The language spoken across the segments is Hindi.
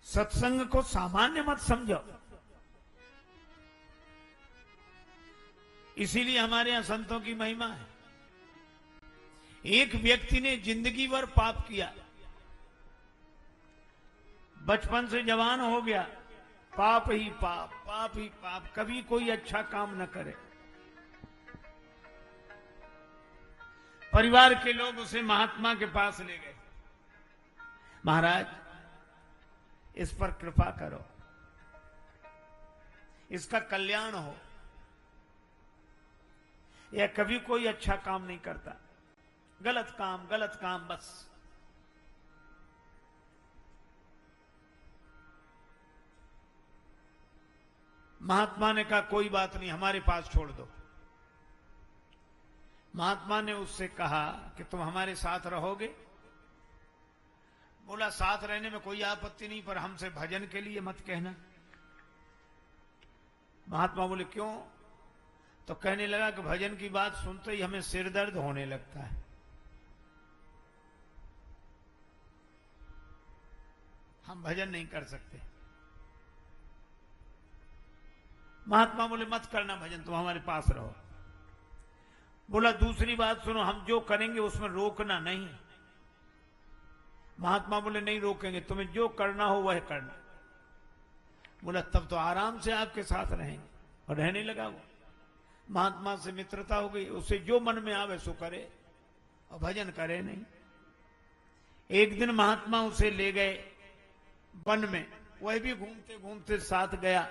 सत्संग को सामान्य मत समझो। इसीलिए हमारे यहां संतों की महिमा है। एक व्यक्ति ने जिंदगी भर पाप किया, बचपन से जवान हो गया, पाप ही पाप, पाप ही पाप, कभी कोई अच्छा काम न करे। परिवार के लोग उसे महात्मा के पास ले गए। महाराज, इस पर कृपा करो, इसका कल्याण हो। यह कभी कोई अच्छा काम नहीं करता, गलत काम बस। महात्मा ने कहा कोई बात नहीं, हमारे पास छोड़ दो। महात्मा ने उससे कहा कि तुम हमारे साथ रहोगे? बोला साथ रहने में कोई आपत्ति नहीं, पर हमसे भजन के लिए मत कहना। महात्मा बोले क्यों? तो कहने लगा कि भजन की बात सुनते ही हमें सिर दर्द होने लगता है। हम भजन नहीं कर सकते। महात्मा बोले मत करना भजन, तुम हमारे पास रहो। बोला दूसरी बात सुनो, हम जो करेंगे उसमें रोकना नहीं। महात्मा बोले नहीं रोकेंगे, तुम्हें जो करना हो वह करना। बोला तब तो आराम से आपके साथ रहेंगे। और रहने लगा वो। महात्मा से मित्रता हो गई, उसे जो मन में आवे सो करे और भजन करे नहीं। एक दिन महात्मा उसे ले गए वन में, वह भी घूमते घूमते साथ गया।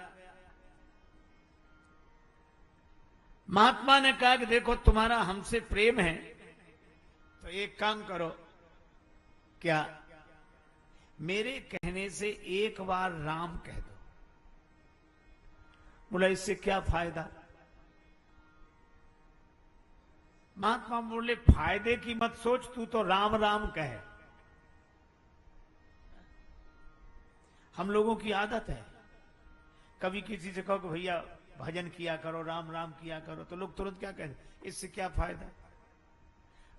महात्मा ने कहा कि देखो तुम्हारा हमसे प्रेम है तो एक काम करो, क्या मेरे कहने से एक बार राम कह दो। बोला इससे क्या फायदा? महात्मा बोले फायदे की मत सोच, तू तो राम राम कहे। हम लोगों की आदत है, कभी किसी से कहो कि भैया भजन किया करो, राम राम किया करो, तो लोग तुरंत क्या कहते, इससे क्या फायदा?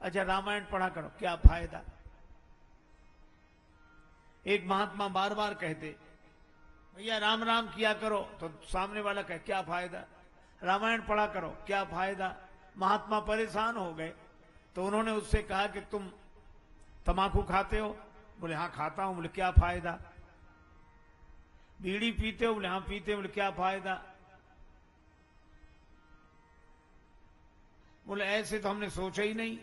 अच्छा रामायण पढ़ा करो, क्या फायदा? एक महात्मा बार बार कहते भैया राम राम किया करो, तो सामने वाला कहे क्या फायदा? रामायण पढ़ा करो, क्या फायदा? महात्मा परेशान हो गए, तो उन्होंने उससे कहा कि तुम तमाकू खाते हो? बोले हाँ खाता हूं। बोले क्या फायदा? बीड़ी पीते हो? बोले हाँ पीते। बोले क्या फायदा? बोले ऐसे तो हमने सोचा ही नहीं।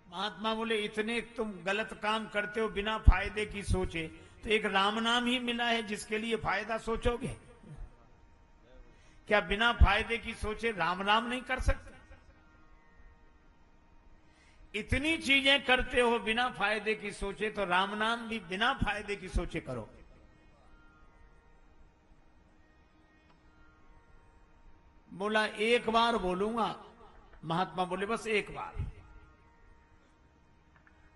महात्मा बोले इतने तुम गलत काम करते हो बिना फायदे की सोचे, तो एक राम नाम ही मिला है जिसके लिए फायदा सोचोगे? क्या बिना फायदे की सोचे राम नाम नहीं कर सकते? इतनी चीजें करते हो बिना फायदे की सोचे, तो राम नाम भी बिना फायदे की सोचे करो। बोला एक बार बोलूंगा। महात्मा बोले बस एक बार।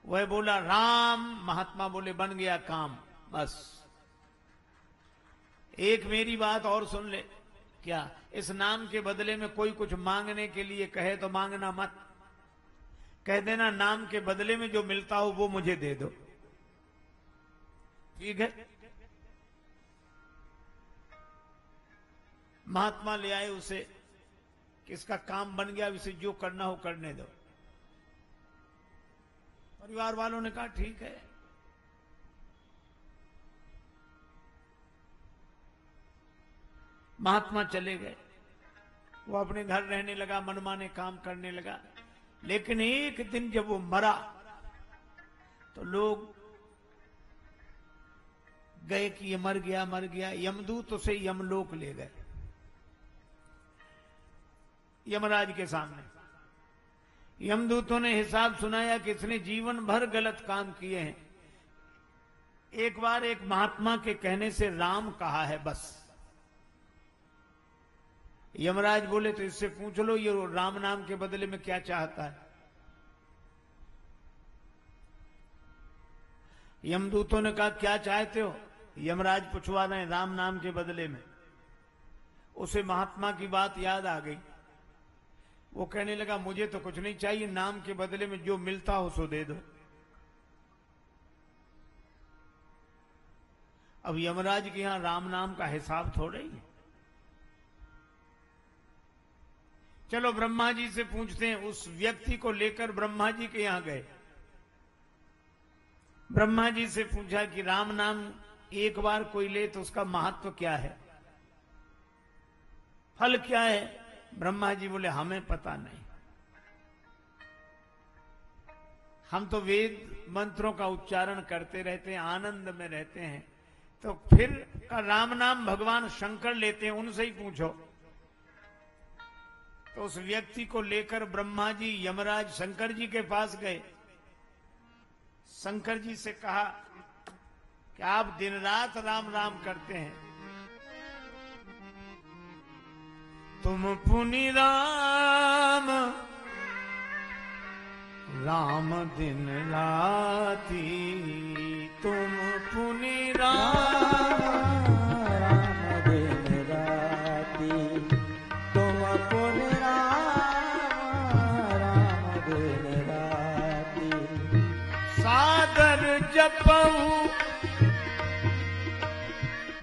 वह बोला राम, महात्मा बोले बन गया काम। बस एक मेरी बात और सुन ले, क्या इस नाम के बदले में कोई कुछ मांगने के लिए कहे तो मांगना मत, कह देना नाम के बदले में जो मिलता हो वो मुझे दे दो, ठीक है? महात्मा ले आए उसे, किसका काम बन गया, इसे जो करना हो करने दो। परिवार वालों ने कहा ठीक है। महात्मा चले गए, वो अपने घर रहने लगा, मनमाने काम करने लगा। लेकिन एक दिन जब वो मरा तो लोग गए कि ये मर गया मर गया। यमदूत उसे यमलोक ले गए, यमराज के सामने। यमदूतों ने हिसाब सुनाया कि इसने जीवन भर गलत काम किए हैं, एक बार एक महात्मा के कहने से राम कहा है बस। यमराज बोले तो इससे पूछ लो ये राम नाम के बदले में क्या चाहता है। यमदूतों ने कहा क्या चाहते हो? यमराज पूछवा रहे हैं राम नाम के बदले में। उसे महात्मा की बात याद आ गई। वो कहने लगा मुझे तो कुछ नहीं चाहिए, नाम के बदले में जो मिलता हो सो दे दो। अब यमराज के यहां राम नाम का हिसाब थोड़ा ही है। चलो ब्रह्मा जी से पूछते हैं। उस व्यक्ति को लेकर ब्रह्मा जी के यहां गए। ब्रह्मा जी से पूछा कि राम नाम एक बार कोई ले तो उसका महत्व क्या है, फल क्या है? ब्रह्मा जी बोले हमें पता नहीं, हम तो वेद मंत्रों का उच्चारण करते रहते हैं, आनंद में रहते हैं। तो फिर का राम नाम भगवान शंकर लेते हैं, उनसे ही पूछो। तो उस व्यक्ति को लेकर ब्रह्मा जी यमराज शंकर जी के पास गए। शंकर जी से कहा कि आप दिन रात राम राम करते हैं, तुम पुनि राम राम दिन राती, तुम पुनि राम राम दिन राती, तुम पुनि राम राम दिन राती, सादर जपऊ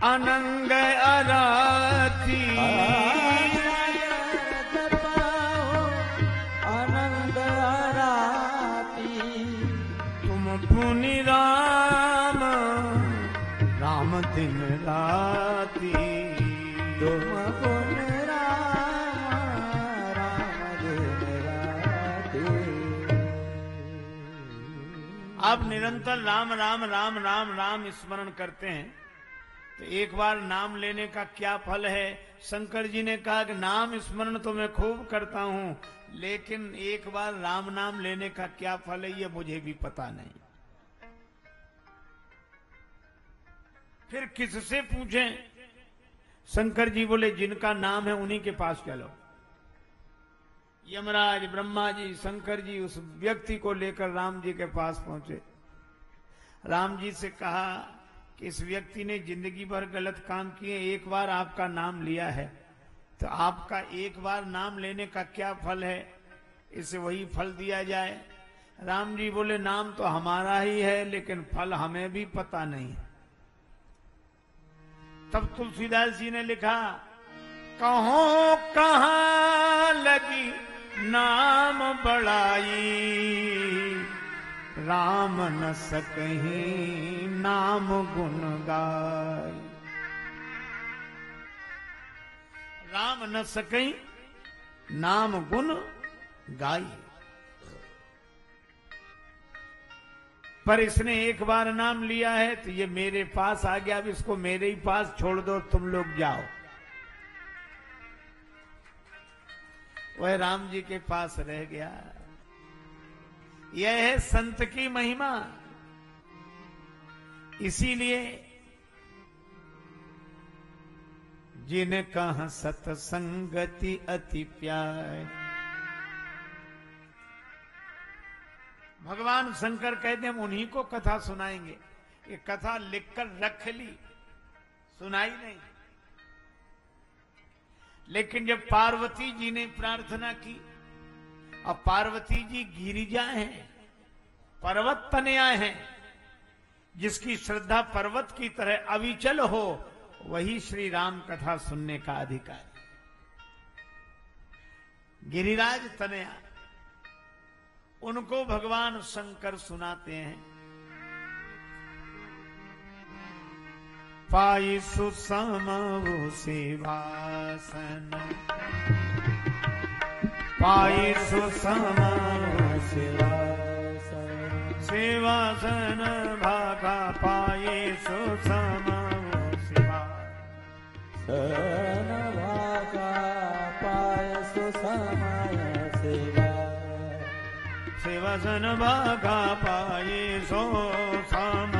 अनंग अराती, अनंग अराती, तुम पुनि राम राम दिन राती, तुम पुनि राम राम दिन राती। आप निरंतर राम राम राम राम राम स्मरण करते हैं, तो एक बार नाम लेने का क्या फल है? शंकर जी ने कहा कि नाम स्मरण तो मैं खूब करता हूं, लेकिन एक बार राम नाम लेने का क्या फल है ये मुझे भी पता नहीं। फिर किससे पूछें? शंकर जी बोले जिनका नाम है उन्हीं के पास चलो। यमराज, ब्रह्मा जी, शंकर जी उस व्यक्ति को लेकर राम जी के पास पहुंचे। राम जी से कहा कि इस व्यक्ति ने जिंदगी भर गलत काम किए, एक बार आपका नाम लिया है, तो आपका एक बार नाम लेने का क्या फल है, इसे वही फल दिया जाए। राम जी बोले नाम तो हमारा ही है, लेकिन फल हमें भी पता नहीं है। तब तुलसीदास जी ने लिखा, कहो कहां लगी नाम बड़ाई, राम न सकहीं नाम गुण गाय, राम न सकहीं नाम गुण गाय। पर इसने एक बार नाम लिया है तो ये मेरे पास आ गया, अब इसको मेरे ही पास छोड़ दो, तुम लोग जाओ। वह राम जी के पास रह गया। यह है संत की महिमा। इसीलिए जिन कहा सतसंगति अति प्यार, भगवान शंकर कहते हम उन्हीं को कथा सुनाएंगे। ये कथा लिखकर रख ली, सुनाई नहीं। लेकिन जब पार्वती जी ने प्रार्थना की, अब पार्वती जी गिरिजा हैं, पर्वत तनया हैं, जिसकी श्रद्धा पर्वत की तरह अविचल हो, वही श्री राम कथा सुनने का अधिकारी। गिरिराज तनया, उनको भगवान शंकर सुनाते हैं। पाई सुसमऊ सेवासन, पाई सुसमऊ सेवासन, भागा पाए सुसमऊ सन भागा पाए सुसमय सेवा, सेवासन भागा पाए सो सम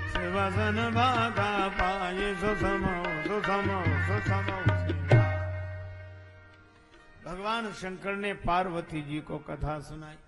सेवासन भागा पाए सुसमो सुसमो सुसमो। भगवान शंकर ने पार्वती जी को कथा सुनाई।